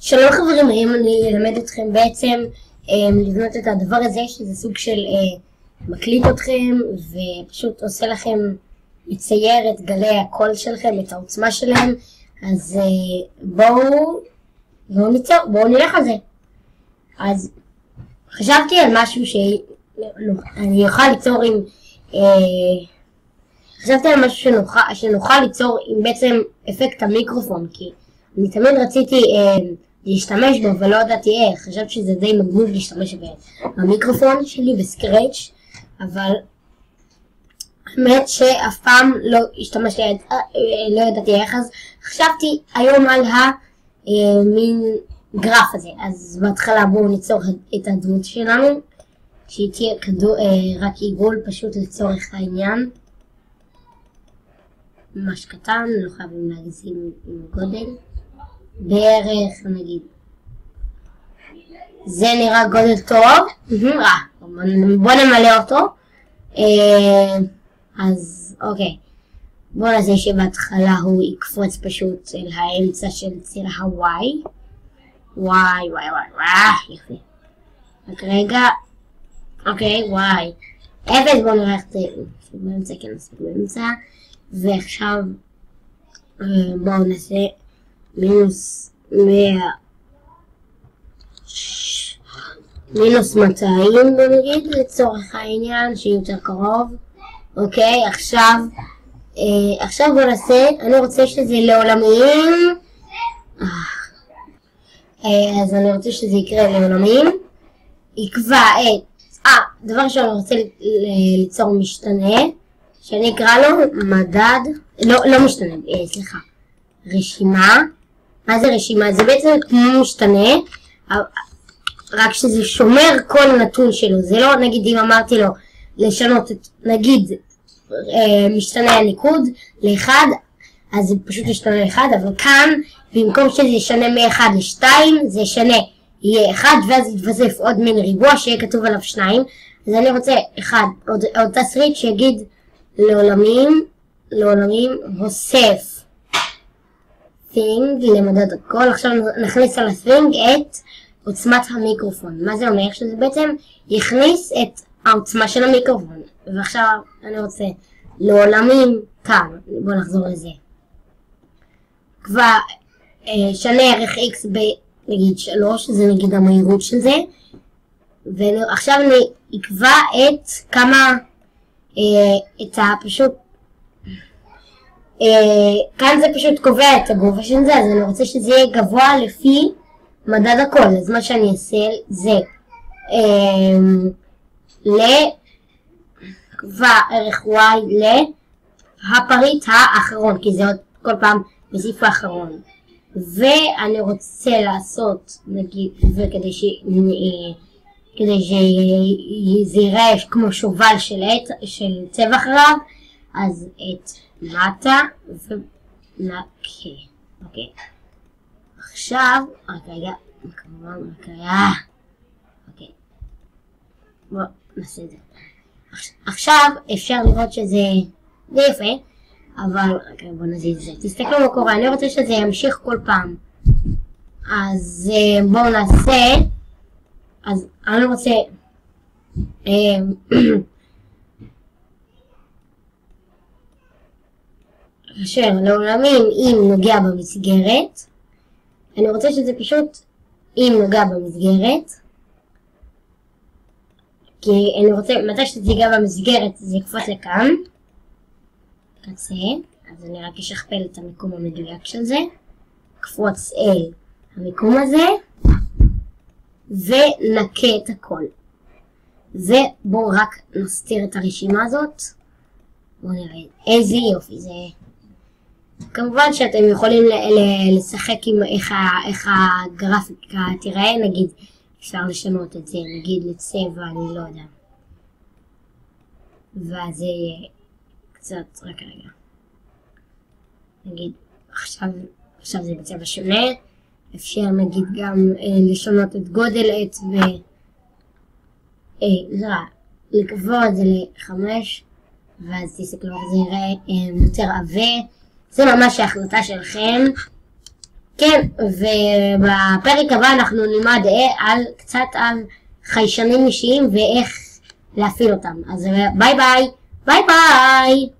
שלום חברים, היום אני אלמד אתכם בעצם לבנות את הדבר הזה, שזה סוג של מקליט אתכם ופשוט עושה לכם לצייר את גלי הקול שלכם, את העוצמה שלהם. אז בואו נלך על זה. אז חשבתי על משהו שאני אוכל ליצור עם חשבתי על משהו שנוכל ליצור עם בעצם אפקט המיקרופון, כי אני תמיד רציתי להשתמש בו ולא ידעתי איך. חשבתי שזה די מגניב להשתמש במיקרופון שלי בסקרץ', אבל האמת שאף פעם לא השתמשתי, לא ידעתי איך. אז חשבתי היום על המין גרף הזה. אז בהתחלה בואו ניצור את הדמות שלנו, שהיא תהיה רק עיגול פשוט לצורך העניין, ממש קטן, לא חייבים להגזים עם גודל, בערך נגיד זה נראה גודל טוב. בוא נמלא אותו. אז אוקיי, בוא נעשה שבהתחלה הוא יקפוץ פשוט אל האמצע של ציר הוואי. וואי, יפה. רק רגע, אוקיי, וואי 0. בוא נראה איך זה באמצע, כן נספיק באמצע. ועכשיו בואו נעשה מינוס 200 נגיד לצורך העניין, שיהיה יותר קרוב. אוקיי, עכשיו בואו נעשה, אני רוצה שזה לעולמיים, אז אני רוצה שזה יקרה לעולמיים. יקבע את דבר ראשון, אני רוצה ליצור משתנה שאני אקרא לו מדד, לא משתנה, סליחה, רשימה. מה זה רשימה? זה בעצם כמו משתנה, רק שזה שומר כל נתון שלו. זה לא, נגיד אם אמרתי לו לשנות את, נגיד משתנה הניקוד ל1, אז זה פשוט ישתנה ל1, אבל כאן במקום שזה ישנה מ1 ל2, זה ישנה יהיה 1, ואז יתווסף עוד מין ריבוע שיהיה כתוב עליו 2. אז אני רוצה עוד תסריט שיגיד לעולמים הוסף thing למדד הכל. עכשיו נכניס על ה-thing את עוצמת המיקרופון. מה זה אומר? שזה בעצם יכניס את העוצמה של המיקרופון. ועכשיו אני רוצה לעולמים כאן, בואו נחזור לזה, כבר שנה ערך x נגיד 3, זה נגיד המהירות של זה. ועכשיו אני אקבע את כמה את הפשוט כאן זה פשוט קובע את הגובה של זה, אז אני רוצה שזה יהיה גבוה לפי מדד הכל. אז מה שאני אעשה זה לקבע ערך y להפריט האחרון, כי זה עוד כל פעם בסעיף האחרון. ואני רוצה לעשות נגיד, וכדי שזה ייראה כמו שובל של צבע אחריו, אז את מטה ונקה. אוקיי, עכשיו רגע, כמובן מקריאה. אוקיי, בוא נעשה את זה. עכשיו אפשר לראות שזה די יפה, אבל בוא נזיז את זה. תסתכלו מה קורה, אני רוצה שזה ימשיך כל פעם. אז בואו נעשה, אז אני רוצה אשר לעולמים אם נוגע במסגרת, אני רוצה שזה פשוט אם נוגע במסגרת, כי אני רוצה מתי שזה ייגע במסגרת זה יקפוץ לכאן קצה. אז אני רק אשכפל את המיקום המדויק של זה, קפוץ אל המיקום הזה ונקה את הכל. ובואו רק נסתיר את הרשימה הזאת. בואו נראה איזה יופי זה. כמובן שאתם יכולים לשחק עם איך הגרפיקה תיראה. נגיד אפשר לשנות את זה נגיד לצבע, אני לא יודע, ואז זה יהיה קצת, רק רגע, נגיד עכשיו זה בצבע שונה. אפשר נגיד גם לשנות את גודל עץ לקבוע את זה ל5, ואז תסתכלו איך זה יראה יותר עבה. זה ממש ההחלטה שלכם. כן, ובפרק הבא אנחנו נלמד קצת על חיישנים אישיים ואיך להפעיל אותם. אז ביי ביי! ביי ביי!